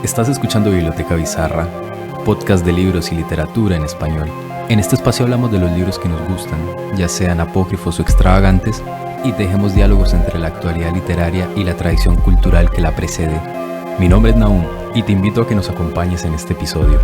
Estás escuchando Biblioteca Bizarra, podcast de libros y literatura en español. En este espacio hablamos de los libros que nos gustan, ya sean apócrifos o extravagantes, y tejemos diálogos entre la actualidad literaria y la tradición cultural que la precede. Mi nombre es Nahum y te invito a que nos acompañes en este episodio.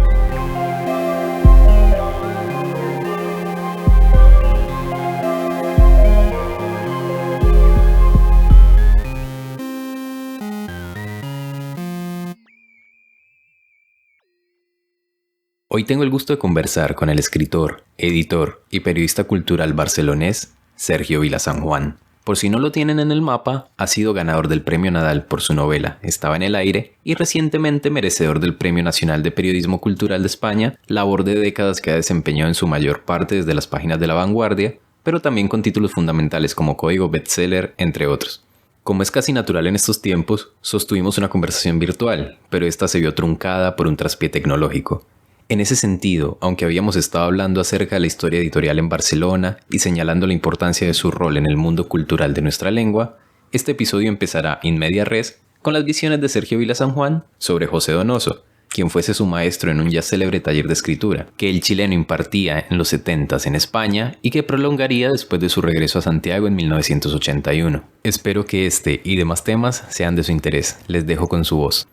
Hoy tengo el gusto de conversar con el escritor, editor y periodista cultural barcelonés Sergio Vilasanjuan. Por si no lo tienen en el mapa, ha sido ganador del Premio Nadal por su novela Estaba en el aire y recientemente merecedor del Premio Nacional de Periodismo Cultural de España, labor de décadas que ha desempeñado en su mayor parte desde las páginas de La Vanguardia, pero también con títulos fundamentales como Código Bestseller, entre otros. Como es casi natural en estos tiempos, sostuvimos una conversación virtual, pero esta se vio truncada por un traspié tecnológico. En ese sentido, aunque habíamos estado hablando acerca de la historia editorial en Barcelona y señalando la importancia de su rol en el mundo cultural de nuestra lengua, este episodio empezará in media res con las visiones de Sergio Vilasanjuan sobre José Donoso, quien fuese su maestro en un ya célebre taller de escritura, que el chileno impartía en los 70s en España y que prolongaría después de su regreso a Santiago en 1981. Espero que este y demás temas sean de su interés. Les dejo con su voz.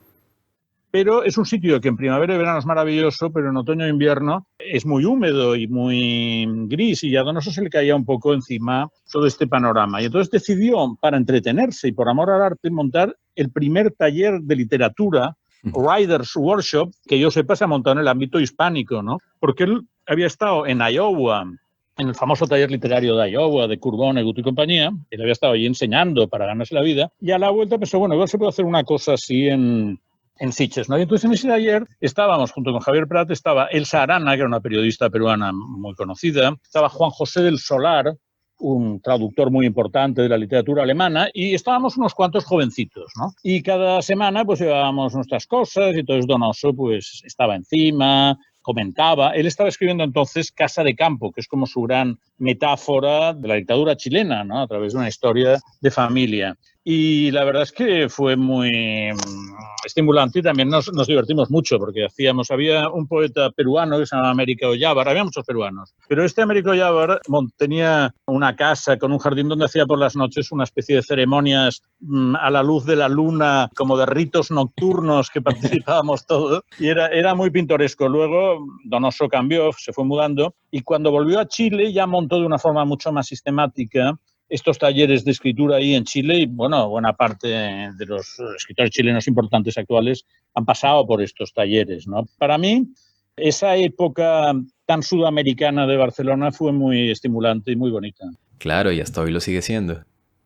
Pero es un sitio que en primavera y verano es maravilloso, pero en otoño e invierno es muy húmedo y muy gris, y a Donoso se le caía un poco encima todo este panorama. Y entonces decidió, para entretenerse y por amor al arte, montar el primer taller de literatura, Writers Workshop, que yo sepa se ha montado en el ámbito hispánico, ¿no? Porque él había estado en Iowa, en el famoso taller literario de Iowa, de Kurt Vonnegut y compañía. Él había estado allí enseñando para ganarse la vida, y a la vuelta pensó, bueno, igual se puede hacer una cosa así en Sitges, ¿no? Y entonces en ese taller estábamos, junto con Javier Prat, estaba Elsa Arana, que era una periodista peruana muy conocida, estaba Juan José del Solar, un traductor muy importante de la literatura alemana, y estábamos unos cuantos jovencitos, ¿no? Y cada semana pues llevábamos nuestras cosas, y entonces Donoso pues estaba encima, comentaba. Él estaba escribiendo entonces Casa de Campo, que es como su gran metáfora de la dictadura chilena, ¿no? A través de una historia de familia. Y la verdad es que fue muy estimulante y también nos divertimos mucho porque había un poeta peruano que se llamaba Américo Ollávar, había muchos peruanos, pero este Américo Ollávar tenía una casa con un jardín donde hacía por las noches una especie de ceremonias a la luz de la luna, como de ritos nocturnos que participábamos todos, y era muy pintoresco. Luego Donoso cambió, se fue mudando, y cuando volvió a Chile ya montó de una forma mucho más sistemática estos talleres de escritura ahí en Chile, y bueno, buena parte de los escritores chilenos importantes actuales han pasado por estos talleres, ¿no? Para mí, esa época tan sudamericana de Barcelona fue muy estimulante y muy bonita. Claro, y hasta hoy lo sigue siendo.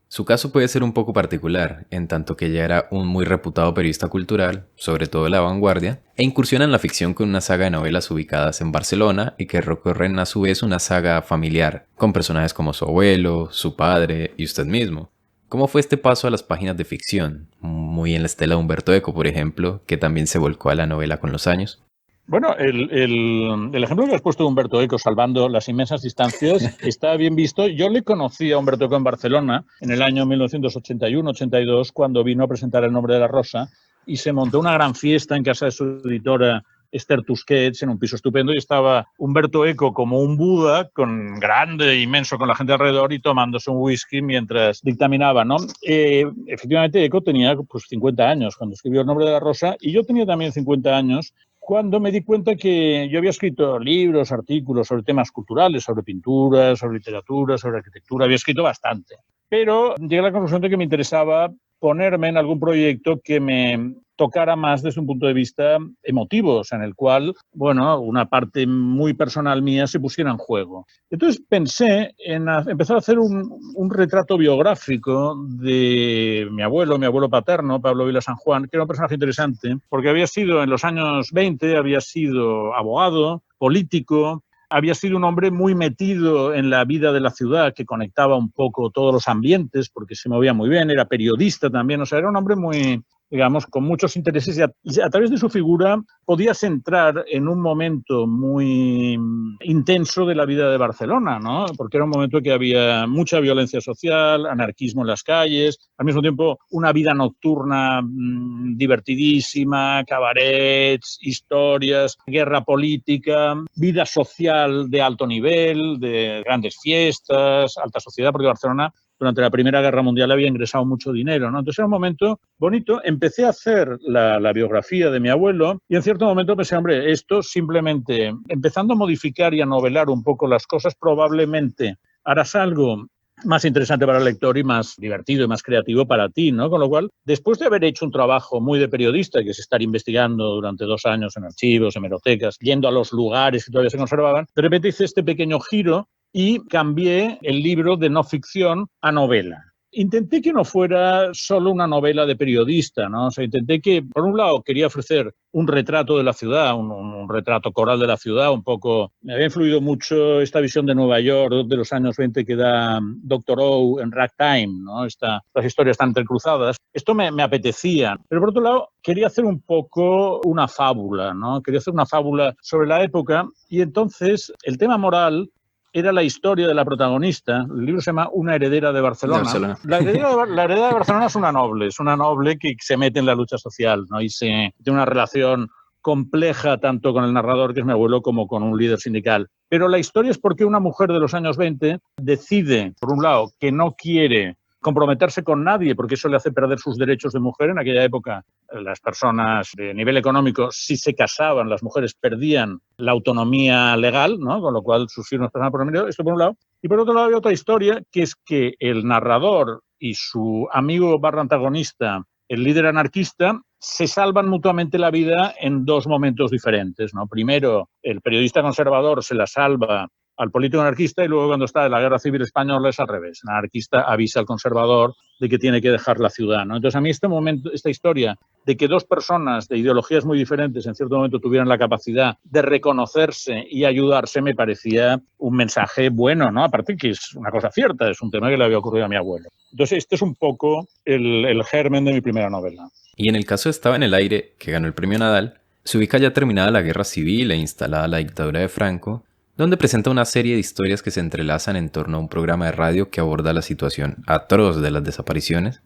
Su caso puede ser un poco particular, en tanto que ya era un muy reputado periodista cultural, sobre todo de La Vanguardia, e incursiona en la ficción con una saga de novelas ubicadas en Barcelona y que recorren a su vez una saga familiar, con personajes como su abuelo, su padre y usted mismo. ¿Cómo fue este paso a las páginas de ficción? Muy en la estela de Humberto Eco, por ejemplo, que también se volcó a la novela con los años. Bueno, el ejemplo que has puesto de Humberto Eco, salvando las inmensas distancias, está bien visto. Yo le conocí a Humberto Eco en Barcelona en el año 1981-82, cuando vino a presentar El nombre de la rosa, y se montó una gran fiesta en casa de su editora Esther Tusquets, en un piso estupendo, y estaba Humberto Eco como un Buda, grande, inmenso, con la gente alrededor y tomándose un whisky mientras dictaminaba, ¿no? Efectivamente, Eco tenía pues 50 años cuando escribió El nombre de la rosa, y yo tenía también 50 años cuando me di cuenta que yo había escrito libros, artículos sobre temas culturales, sobre pintura, sobre literatura, sobre arquitectura, había escrito bastante. Pero llegué a la conclusión de que me interesaba ponerme en algún proyecto que me tocara más desde un punto de vista emotivo, o sea, en el cual, bueno, una parte muy personal mía se pusiera en juego. Entonces pensé en empezar a hacer un retrato biográfico de mi abuelo paterno, Pablo Vilasanjuan, que era un personaje interesante, porque había sido en los años 20, había sido abogado, político, había sido un hombre muy metido en la vida de la ciudad, que conectaba un poco todos los ambientes, porque se movía muy bien, era periodista también, o sea, era un hombre muy, digamos, con muchos intereses y a través de su figura podías entrar en un momento muy intenso de la vida de Barcelona, ¿no? Porque era un momento que había mucha violencia social, anarquismo en las calles, al mismo tiempo una vida nocturna divertidísima, cabarets, historias, guerra política, vida social de alto nivel, de grandes fiestas, alta sociedad, porque Barcelona durante la Primera Guerra Mundial había ingresado mucho dinero, ¿no? Entonces era un momento bonito. Empecé a hacer la biografía de mi abuelo y en cierto momento pensé, hombre, esto simplemente, empezando a modificar y a novelar un poco las cosas, probablemente harás algo más interesante para el lector y más divertido y más creativo para ti, ¿no? Con lo cual, después de haber hecho un trabajo muy de periodista, que es estar investigando durante 2 años en archivos, en hemerotecas, yendo a los lugares que todavía se conservaban, de repente hice este pequeño giro y cambié el libro de no ficción a novela. Intenté que no fuera solo una novela de periodista, ¿no? O sea, intenté que, por un lado, quería ofrecer un retrato de la ciudad, un retrato coral de la ciudad, un poco... Me había influido mucho esta visión de Nueva York de los años 20 que da Doctor O en Ragtime, ¿no? Las historias están entrecruzadas. Esto me apetecía. Pero, por otro lado, quería hacer un poco una fábula, ¿no? Quería hacer una fábula sobre la época y entonces el tema moral era la historia de la protagonista. El libro se llama Una heredera de Barcelona. La heredera de Barcelona es una noble que se mete en la lucha social, ¿no? Y tiene una relación compleja tanto con el narrador, que es mi abuelo, como con un líder sindical. Pero la historia es porque una mujer de los años 20 decide, por un lado, que no quiere comprometerse con nadie, porque eso le hace perder sus derechos de mujer. En aquella época, las personas de nivel económico, si se casaban, las mujeres perdían la autonomía legal, ¿no? Con lo cual sus hijos pasaban por el medio. Esto por un lado. Y por otro lado había otra historia, que es que el narrador y su amigo barra antagonista, el líder anarquista, se salvan mutuamente la vida en 2 momentos diferentes, ¿no? Primero, el periodista conservador se la salva al político anarquista y luego cuando está en la Guerra Civil Española es al revés. El anarquista avisa al conservador de que tiene que dejar la ciudad, ¿no? Entonces a mí esta historia de que 2 personas de ideologías muy diferentes en cierto momento tuvieran la capacidad de reconocerse y ayudarse me parecía un mensaje bueno, ¿no? Aparte que es una cosa cierta, es un tema que le había ocurrido a mi abuelo. Entonces este es un poco el germen de mi primera novela. Y en el caso de Estaba en el aire, que ganó el premio Nadal, se ubica ya terminada la guerra civil e instalada la dictadura de Franco, donde presenta una serie de historias que se entrelazan en torno a un programa de radio que aborda la situación atroz de las desapariciones,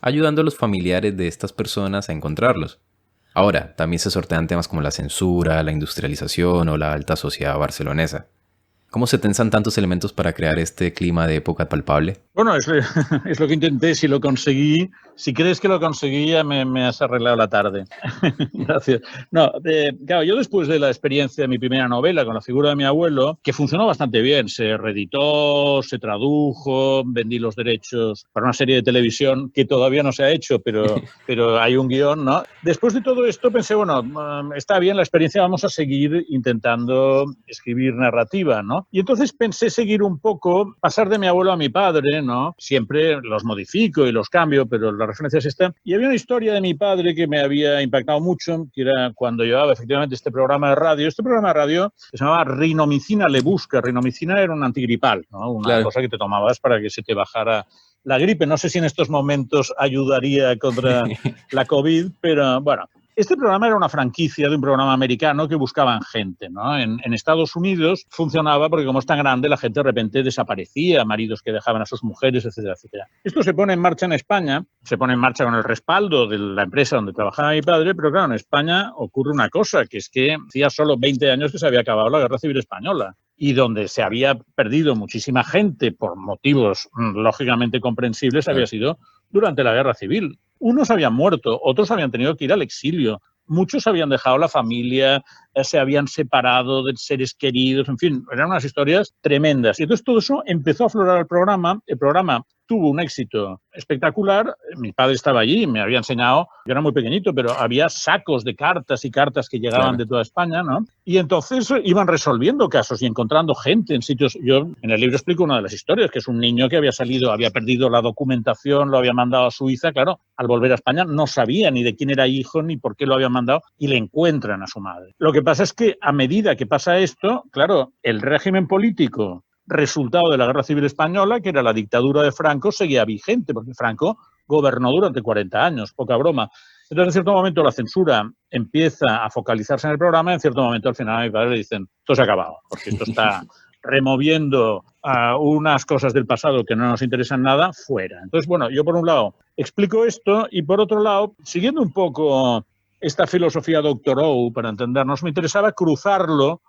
ayudando a los familiares de estas personas a encontrarlos. Ahora, también se sortean temas como la censura, la industrialización o la alta sociedad barcelonesa. ¿Cómo se tensan tantos elementos para crear este clima de época palpable? Bueno, es lo que intenté. Si lo conseguí, si crees que lo conseguí, ya me has arreglado la tarde. Gracias. No, claro, yo después de la experiencia de mi primera novela con la figura de mi abuelo, que funcionó bastante bien, se reeditó, se tradujo, vendí los derechos para una serie de televisión que todavía no se ha hecho, pero hay un guión, ¿no? Después de todo esto pensé, bueno, está bien la experiencia, vamos a seguir intentando escribir narrativa, ¿no? Y entonces pensé seguir un poco, pasar de mi abuelo a mi padre, ¿no? Siempre los modifico y los cambio, pero la referencia es esta. Y había una historia de mi padre que me había impactado mucho, que era cuando llevaba efectivamente este programa de radio. Este programa de radio se llamaba Rinomicina le busca. Rinomicina era un antigripal, ¿no? Una cosa que te tomabas para que se te bajara la gripe. No sé si en estos momentos ayudaría contra la COVID, pero bueno. Este programa era una franquicia de un programa americano que buscaban gente, ¿no? En Estados Unidos funcionaba porque como es tan grande, la gente de repente desaparecía, maridos que dejaban a sus mujeres, etcétera, etcétera. Esto se pone en marcha en España, se pone en marcha con el respaldo de la empresa donde trabajaba mi padre, pero claro, en España ocurre una cosa, que es que hacía solo 20 años que se había acabado la Guerra Civil Española y donde se había perdido muchísima gente por motivos lógicamente comprensibles había sido durante la Guerra Civil. Unos habían muerto, otros habían tenido que ir al exilio, muchos habían dejado la familia, se habían separado de seres queridos, en fin, eran unas historias tremendas. Y entonces todo eso empezó a aflorar al programa. El programa tuvo un éxito espectacular. Mi padre estaba allí, me había enseñado, yo era muy pequeñito, pero había sacos de cartas y cartas que llegaban de toda España, ¿no? Y entonces iban resolviendo casos y encontrando gente en sitios. Yo en el libro explico una de las historias, que es un niño que había salido, había perdido la documentación, lo había mandado a Suiza, claro, al volver a España no sabía ni de quién era hijo ni por qué lo habían mandado y le encuentran a su madre. Lo que pasa es que a medida que pasa esto, claro, el régimen político resultado de la Guerra Civil Española, que era la dictadura de Franco, seguía vigente, porque Franco gobernó durante 40 años, poca broma. Entonces, en cierto momento, la censura empieza a focalizarse en el programa y en cierto momento, al final, a mi padre le dicen, esto se ha acabado, porque esto está removiendo unas cosas del pasado que no nos interesan nada, fuera. Entonces, bueno, yo por un lado explico esto y por otro lado, siguiendo un poco esta filosofía Doctor Who, para entendernos, me interesaba cruzarlo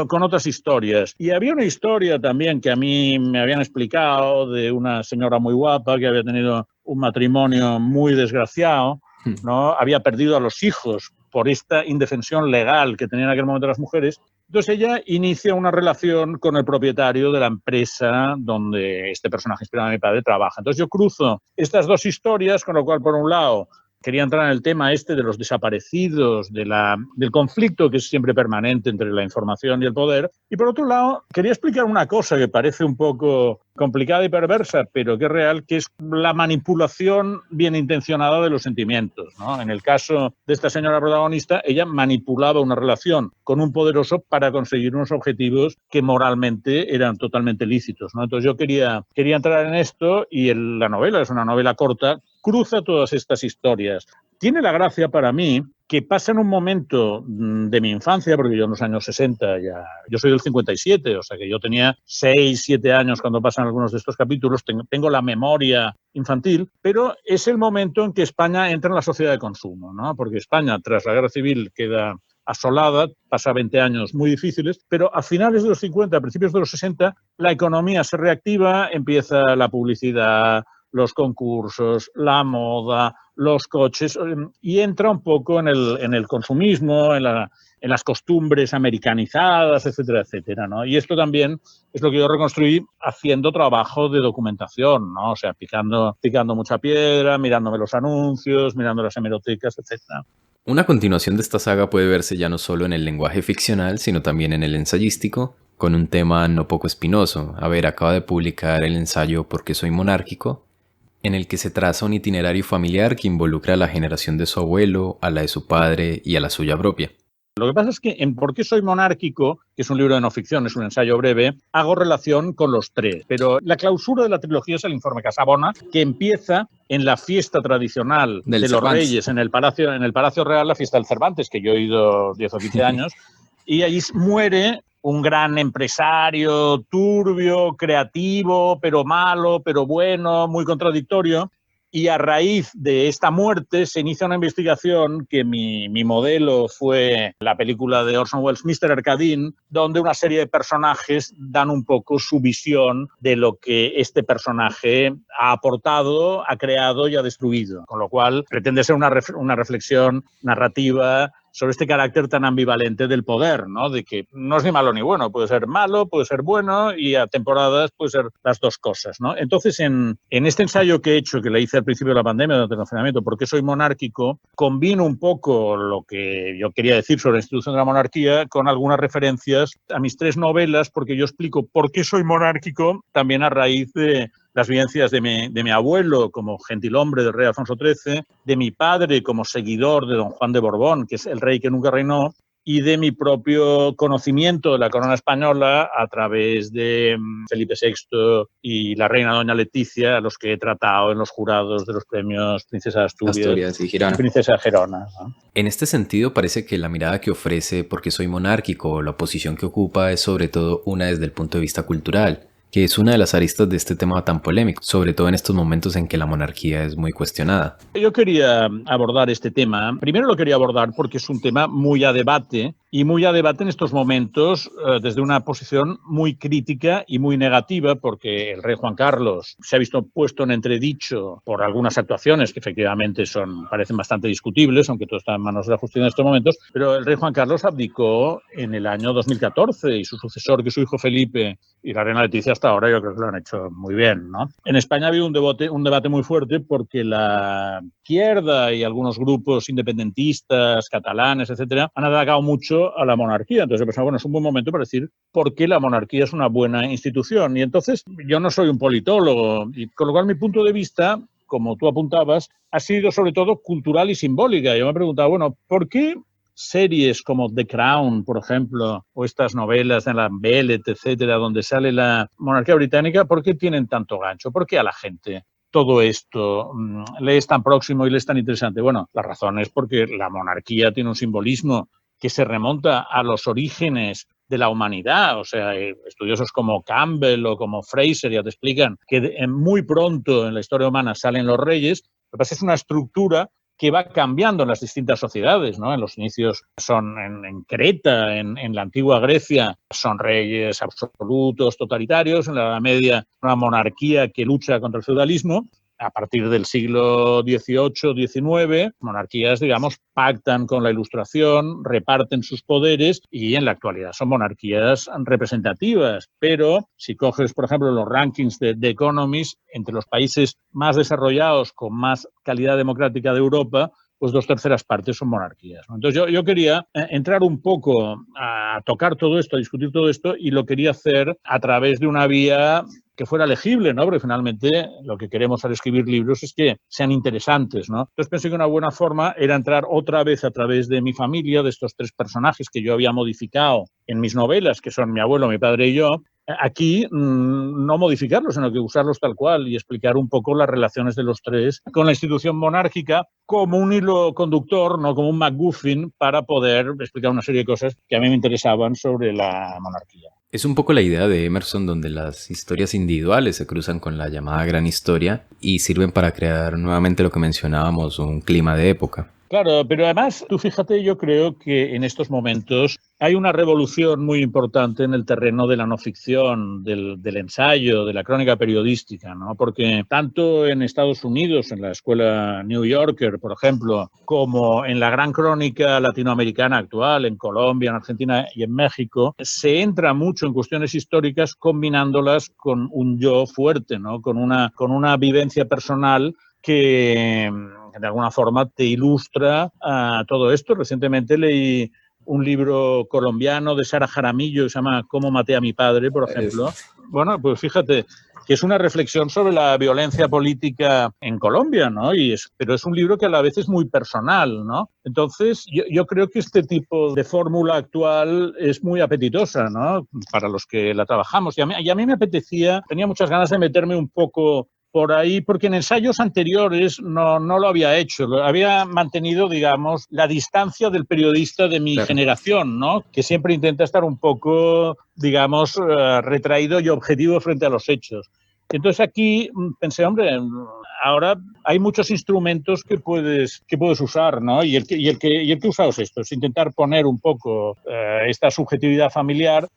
con otras historias. Y había una historia también que a mí me habían explicado de una señora muy guapa que había tenido un matrimonio muy desgraciado, ¿no? Había perdido a los hijos por esta indefensión legal que tenían en aquel momento las mujeres. Entonces ella inicia una relación con el propietario de la empresa donde este personaje inspirado en mi padre trabaja. Entonces yo cruzo estas dos historias, con lo cual, por un lado, quería entrar en el tema este de los desaparecidos, del conflicto que es siempre permanente entre la información y el poder. Y por otro lado, quería explicar una cosa que parece un poco complicada y perversa, pero que es real, que es la manipulación bien intencionada de los sentimientos, ¿no? En el caso de esta señora protagonista, ella manipulaba una relación con un poderoso para conseguir unos objetivos que moralmente eran totalmente lícitos, ¿no? Entonces yo quería entrar en esto y la novela es una novela corta, cruza todas estas historias. Tiene la gracia para mí que pasa en un momento de mi infancia, porque yo en los años 60 ya, yo soy del 57, o sea que yo tenía 6, 7 años cuando pasan algunos de estos capítulos, tengo la memoria infantil, pero es el momento en que España entra en la sociedad de consumo, ¿no? Porque España, tras la guerra civil, queda asolada, pasa 20 años muy difíciles, pero a finales de los 50, a principios de los 60, la economía se reactiva, empieza la publicidad, los concursos, la moda, los coches, y entra un poco en el consumismo, en las costumbres americanizadas, etcétera, etcétera, ¿no? Y esto también es lo que yo reconstruí haciendo trabajo de documentación, ¿no? O sea, picando mucha piedra, mirándome los anuncios, mirando las hemerotecas, etcétera. Una continuación de esta saga puede verse ya no solo en el lenguaje ficcional, sino también en el ensayístico, con un tema no poco espinoso. A ver, acaba de publicar el ensayo ¿Por qué soy monárquico?, en el que se traza un itinerario familiar que involucra a la generación de su abuelo, a la de su padre y a la suya propia. Lo que pasa es que en ¿Por qué soy monárquico?, que es un libro de no ficción, es un ensayo breve, hago relación con los tres. Pero la clausura de la trilogía es el informe Casabona, que empieza en la fiesta tradicional de los reyes en el Palacio Real, la fiesta del Cervantes, que yo he ido 10 o 15 años, y allí muere un gran empresario, turbio, creativo, pero malo, pero bueno, muy contradictorio. Y a raíz de esta muerte se inicia una investigación que mi modelo fue la película de Orson Welles, Mr. Arkadin, donde una serie de personajes dan un poco su visión de lo que este personaje ha aportado, ha creado y ha destruido. Con lo cual pretende ser una reflexión narrativa sobre este carácter tan ambivalente del poder, ¿no? De que no es ni malo ni bueno, puede ser malo, puede ser bueno y a temporadas puede ser las dos cosas, ¿no? Entonces, en este ensayo que he hecho, que le hice al principio de la pandemia, durante el confinamiento, ¿Por qué soy monárquico?, combino un poco lo que yo quería decir sobre la institución de la monarquía con algunas referencias a mis tres novelas, porque yo explico por qué soy monárquico también a raíz de las vivencias de mi abuelo como gentilhombre del rey Alfonso XIII, de mi padre como seguidor de don Juan de Borbón, que es el rey que nunca reinó, y de mi propio conocimiento de la corona española a través de Felipe VI y la reina doña Leticia, a los que he tratado en los jurados de los premios Princesa de Asturias y Girona. Princesa de Gerona, ¿no? En este sentido, parece que la mirada que ofrece ¿Por qué soy monárquico?, o la posición que ocupa, es sobre todo una desde el punto de vista cultural, que es una de las aristas de este tema tan polémico, sobre todo en estos momentos en que la monarquía es muy cuestionada. Yo quería abordar este tema. Primero lo quería abordar porque es un tema muy a debate, y muy a debate en estos momentos desde una posición muy crítica y muy negativa, porque el rey Juan Carlos se ha visto puesto en entredicho por algunas actuaciones que efectivamente parecen bastante discutibles, aunque todo está en manos de la justicia en estos momentos, pero el rey Juan Carlos abdicó en el año 2014 y su sucesor, que es su hijo Felipe, y la reina Leticia hasta ahora yo creo que lo han hecho muy bien, ¿no? En España ha habido un debate muy fuerte porque la izquierda y algunos grupos independentistas, catalanes, etcétera, han atacado mucho a la monarquía. Entonces he pensado, bueno, es un buen momento para decir por qué la monarquía es una buena institución. Y entonces yo no soy un politólogo, y con lo cual mi punto de vista, como tú apuntabas, ha sido sobre todo cultural y simbólica. Yo me he preguntado, bueno, ¿por qué series como The Crown, por ejemplo, o estas novelas de la Velvet, etcétera, donde sale la monarquía británica, ¿por qué tienen tanto gancho? ¿Por qué a la gente todo esto le es tan próximo y le es tan interesante? Bueno, la razón es porque la monarquía tiene un simbolismo que se remonta a los orígenes de la humanidad. O sea, estudiosos como Campbell o como Fraser ya te explican que muy pronto en la historia humana salen los reyes. Lo que pasa es una estructura que va cambiando en las distintas sociedades, ¿no? En los inicios son en Creta, en la antigua Grecia, son reyes absolutos, totalitarios. En la Edad Media, una monarquía que lucha contra el feudalismo. A partir del siglo XVIII, XIX, monarquías, digamos, pactan con la Ilustración, reparten sus poderes y en la actualidad son monarquías representativas. Pero si coges, por ejemplo, los rankings de Economist, entre los países más desarrollados con más calidad democrática de Europa, pues 2/3 partes son monarquías, ¿no? Entonces yo quería entrar un poco a tocar todo esto, a discutir todo esto, y lo quería hacer a través de una vía que fuera legible, ¿no? Porque finalmente lo que queremos al escribir libros es que sean interesantes, ¿no? Entonces pensé que una buena forma era entrar otra vez a través de mi familia, de estos 3 personajes que yo había modificado en mis novelas, que son mi abuelo, mi padre y yo. Aquí no modificarlos, sino que usarlos tal cual y explicar un poco las relaciones de los 3 con la institución monárquica como un hilo conductor, no como un MacGuffin, para poder explicar una serie de cosas que a mí me interesaban sobre la monarquía. Es un poco la idea de Emerson, donde las historias individuales se cruzan con la llamada gran historia y sirven para crear nuevamente lo que mencionábamos, un clima de época. Claro, pero además, tú fíjate, yo creo que en estos momentos hay una revolución muy importante en el terreno de la no ficción, del ensayo, de la crónica periodística, ¿no? Porque tanto en Estados Unidos, en la escuela New Yorker, por ejemplo, como en la gran crónica latinoamericana actual, en Colombia, en Argentina y en México, se entra mucho en cuestiones históricas combinándolas con un yo fuerte, ¿no? Con una vivencia personal que de alguna forma te ilustra todo esto. Recientemente leí un libro colombiano de Sara Jaramillo que se llama Cómo maté a mi padre, por ejemplo. Bueno, pues fíjate que es una reflexión sobre la violencia política en Colombia, ¿no? Pero es un libro que a la vez es muy personal, ¿no? Entonces, yo creo que este tipo de fórmula actual es muy apetitosa, ¿no? Para los que la trabajamos. Y a mí me apetecía, tenía muchas ganas de meterme un poco por ahí, porque en ensayos anteriores no lo había hecho. Había mantenido, digamos, la distancia del periodista de mi generación, ¿no? Que siempre intenta estar un poco, digamos, retraído y objetivo frente a los hechos. Entonces aquí pensé, hombre, ahora hay muchos instrumentos que puedes usar, ¿no? Y el que he usado es esto, es intentar poner un poco esta subjetividad familiar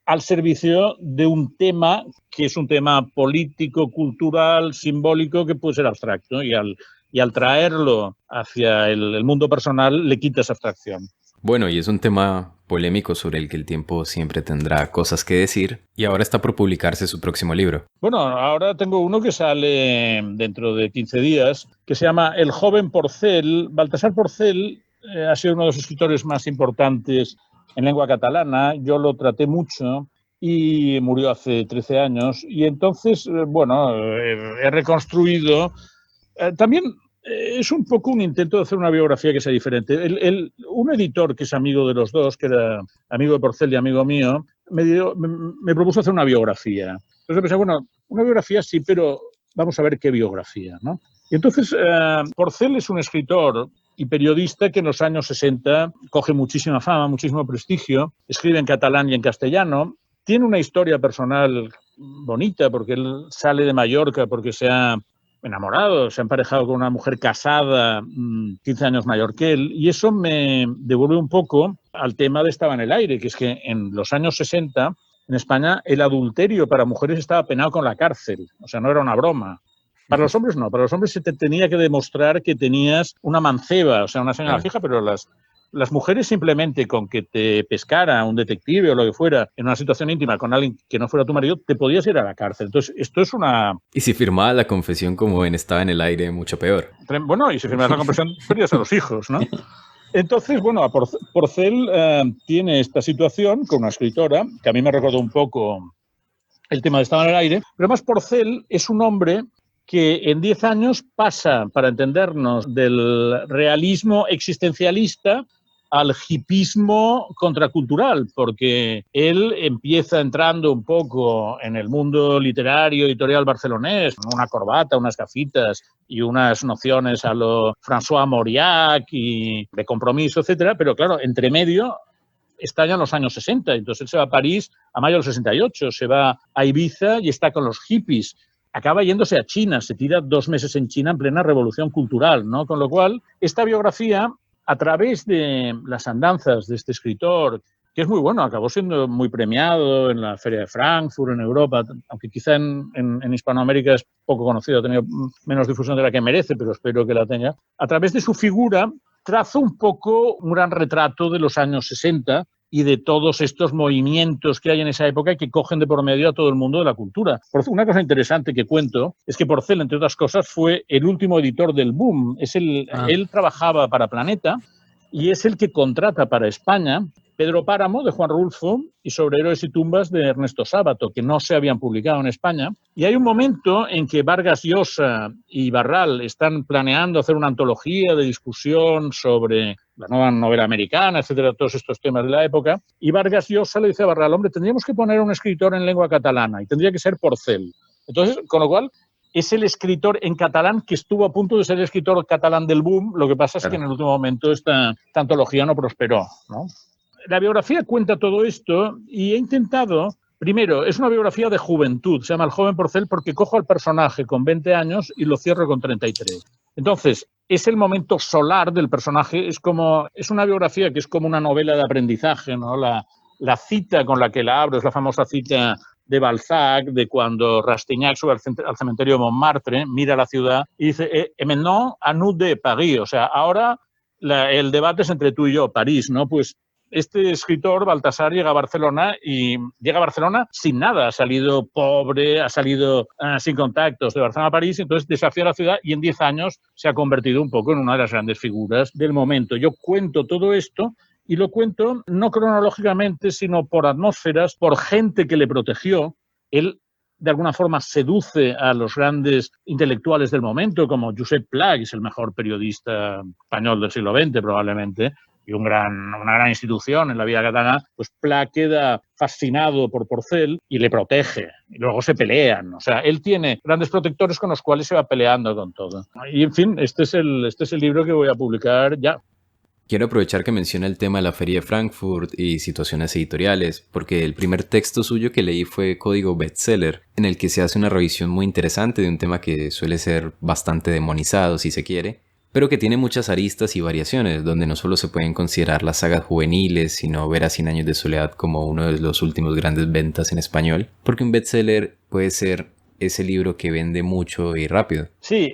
al servicio de un tema que es un tema político, cultural, simbólico, que puede ser abstracto, y al traerlo hacia el mundo personal le quitas abstracción. Bueno, y es un tema polémico sobre el que el tiempo siempre tendrá cosas que decir, y ahora está por publicarse su próximo libro. Bueno, ahora tengo uno que sale dentro de 15 días, que se llama El joven Porcel. Baltasar Porcel ha sido uno de los escritores más importantes en lengua catalana. Yo lo traté mucho y murió hace 13 años. Y entonces, bueno, he reconstruido. También es un poco un intento de hacer una biografía que sea diferente. Un editor que es amigo de los dos, que era amigo de Porcel y amigo mío, me propuso hacer una biografía. Entonces pensé, bueno, una biografía sí, pero vamos a ver qué biografía, ¿no? Y entonces, Porcel es un escritor y periodista que en los años 60 coge muchísima fama, muchísimo prestigio, escribe en catalán y en castellano, tiene una historia personal bonita porque él sale de Mallorca porque se ha enamorado, se ha emparejado con una mujer casada 15 años mayor que él, y eso me devuelve un poco al tema de Estaba en el aire, que es que en los años 60 en España el adulterio para mujeres estaba penado con la cárcel, o sea, no era una broma. Para los hombres no, para los hombres se te tenía que demostrar que tenías una manceba, o sea, una señora fija, pero las mujeres simplemente con que te pescara un detective o lo que fuera en una situación íntima con alguien que no fuera tu marido, te podías ir a la cárcel. Entonces, esto es una... Y si firmaba la confesión como en Estaba en el aire, mucho peor. Bueno, y si firmabas la confesión, perdías a los hijos, ¿no? Entonces, bueno, Porcel tiene esta situación con una escritora, que a mí me recordó un poco el tema de Estaba en el aire, pero además Porcel es un hombre que en 10 años pasa, para entendernos, del realismo existencialista al hipismo contracultural, porque él empieza entrando un poco en el mundo literario editorial barcelonés, una corbata, unas gafitas y unas nociones a lo François Mauriac y de compromiso, etcétera, pero claro, entre medio estallan los años 60, entonces él se va a París a mayo del 68, se va a Ibiza y está con los hippies, acaba yéndose a China, se tira 2 meses en China en plena revolución cultural, ¿no? Con lo cual, esta biografía, a través de las andanzas de este escritor, que es muy bueno, acabó siendo muy premiado en la Feria de Frankfurt, en Europa, aunque quizá en Hispanoamérica es poco conocido, ha tenido menos difusión de la que merece, pero espero que la tenga. A través de su figura, trazo un poco un gran retrato de los años 60 y de todos estos movimientos que hay en esa época y que cogen de por medio a todo el mundo de la cultura. Una cosa interesante que cuento es que Porcel, entre otras cosas, fue el último editor del Boom. Él trabajaba para Planeta y es el que contrata para España Pedro Páramo, de Juan Rulfo, y Sobre héroes y tumbas, de Ernesto Sábato, que no se habían publicado en España. Y hay un momento en que Vargas Llosa y Barral están planeando hacer una antología de discusión sobre la nueva novela americana, etcétera, todos estos temas de la época. Y Vargas Llosa le dice a Barral, hombre, tendríamos que poner a un escritor en lengua catalana y tendría que ser Porcel. Entonces, con lo cual, es el escritor en catalán que estuvo a punto de ser el escritor catalán del Boom. Lo que pasa es que en el último momento esta antología no prosperó, ¿no? La biografía cuenta todo esto y he intentado, primero, es una biografía de juventud, se llama El joven Porcel porque cojo al personaje con 20 años y lo cierro con 33. Entonces, es el momento solar del personaje, es una biografía que es como una novela de aprendizaje, ¿no? La cita con la que la abro es la famosa cita de Balzac, de cuando Rastignac sube al cementerio de Montmartre, mira la ciudad y dice, maintenant à nous de Paris, o sea, ahora el debate es entre tú y yo, París, ¿no? Pues este escritor, Baltasar, llega a Barcelona y llega a Barcelona sin nada. Ha salido pobre, ha salido sin contactos de Barcelona a París, entonces desafía a la ciudad y en 10 años se ha convertido un poco en una de las grandes figuras del momento. Yo cuento todo esto y lo cuento no cronológicamente, sino por atmósferas, por gente que le protegió. Él de alguna forma seduce a los grandes intelectuales del momento, como Josep Pla, que es el mejor periodista español del siglo XX probablemente, y una gran institución en la vida catalana, pues Pla queda fascinado por Porcel y le protege. Y luego se pelean. O sea, él tiene grandes protectores con los cuales se va peleando con todo. Y, en fin, este es el libro que voy a publicar ya. Quiero aprovechar que menciona el tema de la Feria de Frankfurt y situaciones editoriales, porque el primer texto suyo que leí fue Código Bestseller, en el que se hace una revisión muy interesante de un tema que suele ser bastante demonizado, si se quiere, pero que tiene muchas aristas y variaciones, donde no solo se pueden considerar las sagas juveniles, sino ver a 100 años de soledad como uno de los últimos grandes ventas en español, porque un bestseller puede ser ese libro que vende mucho y rápido. Sí,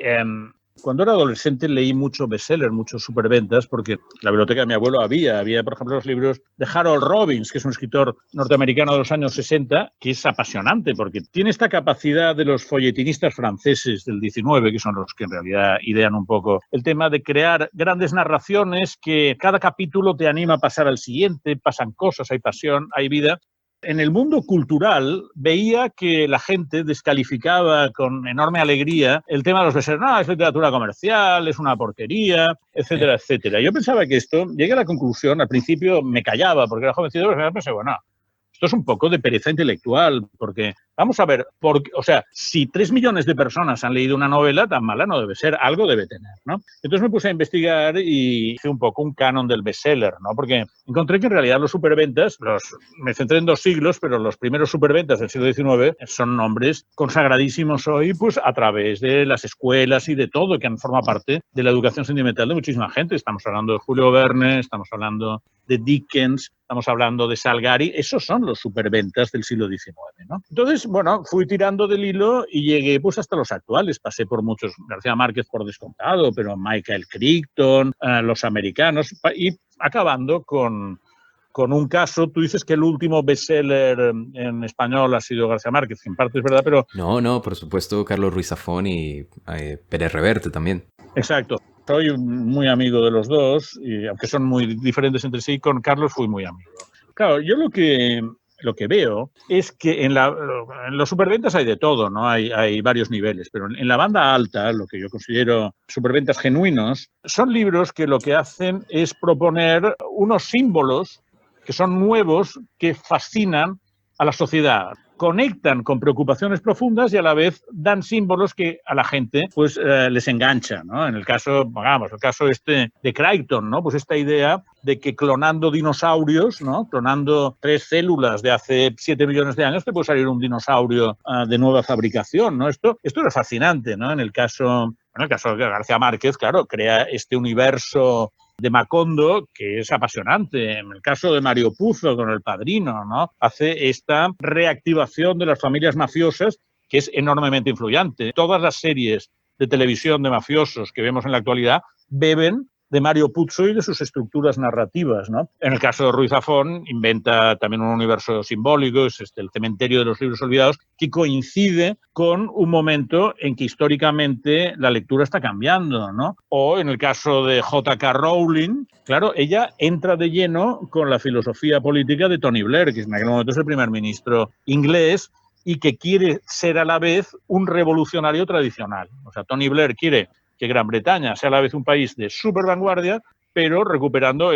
cuando era adolescente leí mucho bestseller, muchos superventas, porque en la biblioteca de mi abuelo había, por ejemplo, los libros de Harold Robbins, que es un escritor norteamericano de los años 60, que es apasionante, porque tiene esta capacidad de los folletinistas franceses del 19, que son los que en realidad idean un poco el tema de crear grandes narraciones que cada capítulo te anima a pasar al siguiente, pasan cosas, hay pasión, hay vida. En el mundo cultural veía que la gente descalificaba con enorme alegría el tema de los bestsellers. No, es literatura comercial, es una porquería, etcétera, etcétera. Yo pensaba que llegué a la conclusión, al principio me callaba porque era jovencito, pero pensé, bueno, esto es un poco de pereza intelectual, porque, vamos a ver, si 3 millones de personas han leído una novela, tan mala no debe ser, algo debe tener, ¿no? Entonces me puse a investigar y hice un poco un canon del bestseller, ¿no? Porque encontré que en realidad los superventas, me centré en 2 siglos, pero los primeros superventas del siglo XIX son nombres consagradísimos hoy, pues a través de las escuelas y de todo, que han formado parte de la educación sentimental de muchísima gente. Estamos hablando de Julio Verne, estamos hablando de Dickens, estamos hablando de Salgari, esos son los superventas del siglo XIX, ¿no? Entonces, bueno, fui tirando del hilo y llegué pues hasta los actuales, pasé por muchos, García Márquez por descontado, pero Michael Crichton, los americanos, y acabando con un caso. Tú dices que el último bestseller en español ha sido García Márquez, que en parte es verdad, pero... No, por supuesto Carlos Ruiz Zafón y Pérez Reverte también. Exacto. Soy muy amigo de los dos, y aunque son muy diferentes entre sí, con Carlos fui muy amigo. Claro, yo lo que lo que veo es que en los superventas hay de todo, ¿no? Hay varios niveles, pero en la banda alta, lo que yo considero superventas genuinos, son libros que lo que hacen es proponer unos símbolos que son nuevos, que fascinan a la sociedad. Conectan con preocupaciones profundas y a la vez dan símbolos que a la gente pues les engancha, ¿no? En el caso, vamos, el caso este de Crichton, ¿no? Pues esta idea de que clonando dinosaurios, ¿no? Clonando 3 células de hace 7 millones de años, te puede salir un dinosaurio de nueva fabricación, ¿no? Esto era fascinante, ¿no? En el caso de García Márquez, claro, crea este universo de Macondo, que es apasionante. En el caso de Mario Puzo con El Padrino, ¿no? Hace esta reactivación de las familias mafiosas que es enormemente influyente. Todas las series de televisión de mafiosos que vemos en la actualidad beben de Mario Puzo y de sus estructuras narrativas, ¿no? En el caso de Ruiz Zafón, inventa también un universo simbólico, es el cementerio de los libros olvidados, que coincide con un momento en que históricamente la lectura está cambiando, ¿no? O en el caso de J.K. Rowling, claro, ella entra de lleno con la filosofía política de Tony Blair, que en aquel momento es el primer ministro inglés, y que quiere ser a la vez un revolucionario tradicional. O sea, Tony Blair quiere que Gran Bretaña sea a la vez un país de súper vanguardia, pero recuperando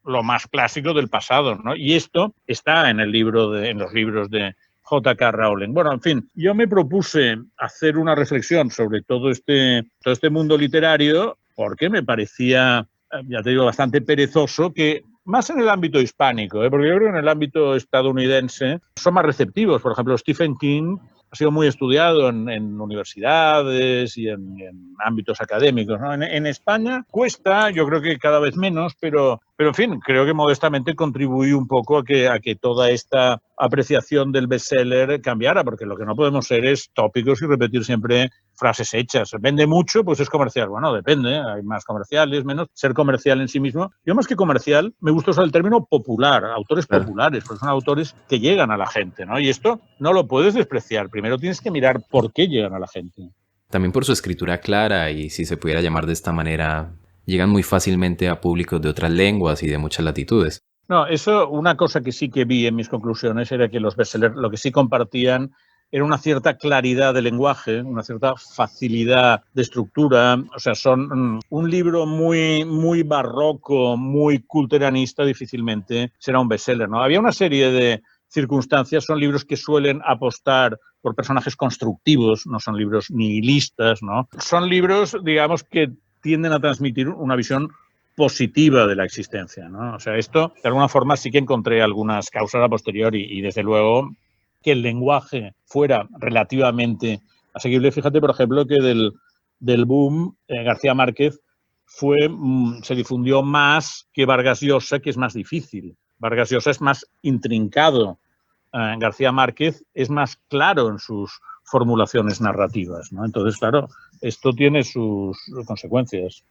lo más clásico del pasado, ¿no? Y esto está en los libros de J.K. Rowling. Bueno, en fin, yo me propuse hacer una reflexión sobre todo este mundo literario porque me parecía, ya te digo, bastante perezoso que más en el ámbito hispánico, porque yo creo que en el ámbito estadounidense son más receptivos. Por ejemplo, Stephen King ha sido muy estudiado en universidades y en ámbitos académicos, ¿no? En España cuesta, yo creo que cada vez menos, pero en fin, creo que modestamente contribuí un poco a que toda esta apreciación del bestseller cambiara, porque lo que no podemos ser es tópicos y repetir siempre frases hechas. Vende mucho, pues es comercial. Bueno, depende, hay más comerciales, menos. Ser comercial en sí mismo. Yo más que comercial, me gusta usar el término popular, autores populares, porque son autores que llegan a la gente, ¿no? Y esto no lo puedes despreciar. Primero tienes que mirar por qué llegan a la gente. También por su escritura clara y, si se pudiera llamar de esta manera, llegan muy fácilmente a públicos de otras lenguas y de muchas latitudes. No, eso, una cosa que sí que vi en mis conclusiones era que los bestsellers lo que sí compartían era una cierta claridad de lenguaje, una cierta facilidad de estructura. O sea, son un libro muy, muy barroco, muy culteranista, difícilmente será un bestseller, ¿no? Había una serie de circunstancias, son libros que suelen apostar por personajes constructivos, no son libros nihilistas, ¿no? Son libros, digamos, que tienden a transmitir una visión positiva de la existencia, ¿no? O sea, esto, de alguna forma, sí que encontré algunas causas a posteriori y, desde luego, que el lenguaje fuera relativamente asequible. Fíjate, por ejemplo, que del boom, García Márquez se difundió más que Vargas Llosa, que es más difícil. Vargas Llosa es más intrincado. García Márquez es más claro en sus formulaciones narrativas, ¿no? Entonces, claro, esto tiene sus consecuencias.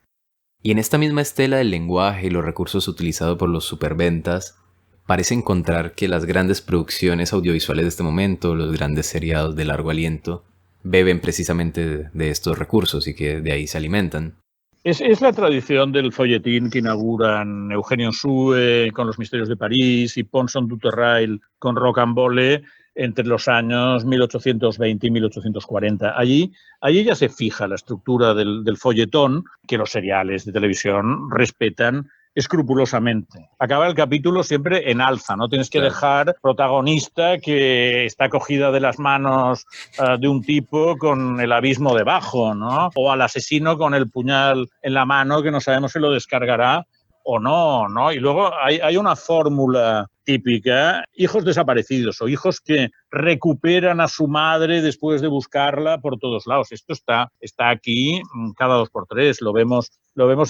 Y en esta misma estela del lenguaje y los recursos utilizados por los superventas, parece encontrar que las grandes producciones audiovisuales de este momento, los grandes seriados de largo aliento, beben precisamente de estos recursos y que de ahí se alimentan. Es la tradición del folletín que inauguran Eugenio Sue con Los misterios de París y Ponson du Terrail con Rocambole entre los años 1820 y 1840. Allí ya se fija la estructura del folletón que los seriales de televisión respetan escrupulosamente. Acaba el capítulo siempre en alza, ¿no? Tienes que dejar protagonista que está cogida de las manos de un tipo con el abismo debajo, ¿no? O al asesino con el puñal en la mano que no sabemos si lo descargará o no, ¿no? Y luego hay una fórmula típica, hijos desaparecidos o hijos que recuperan a su madre después de buscarla por todos lados. Esto está aquí cada 2 por 3, lo vemos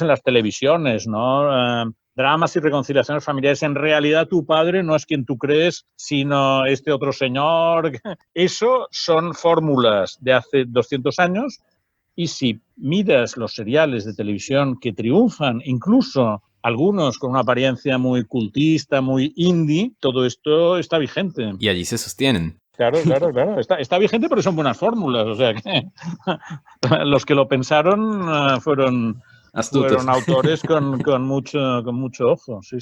en las televisiones, ¿no? Dramas y reconciliaciones familiares. En realidad tu padre no es quien tú crees, sino este otro señor. Eso son fórmulas de hace 200 años y si miras los seriales de televisión que triunfan, incluso algunos con una apariencia muy cultista, muy indie, todo esto está vigente. Y allí se sostienen. Claro. Está vigente porque son buenas fórmulas. O sea que los que lo pensaron fueron astutos. Fueron autores con mucho ojo, sí.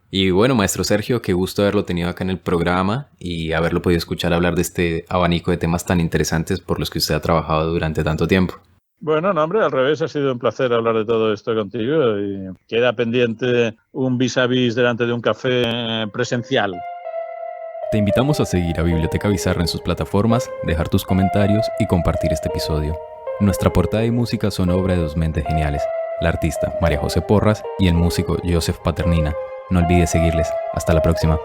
Y bueno, maestro Sergio, qué gusto haberlo tenido acá en el programa y haberlo podido escuchar hablar de este abanico de temas tan interesantes por los que usted ha trabajado durante tanto tiempo. Bueno, no, hombre, al revés, ha sido un placer hablar de todo esto contigo y queda pendiente un vis a vis delante de un café presencial. Te invitamos a seguir a Biblioteca Bizarra en sus plataformas, dejar tus comentarios y compartir este episodio. Nuestra portada y música son obra de dos mentes geniales, la artista María José Porras y el músico Joseph Paternina. No olvides seguirles. Hasta la próxima.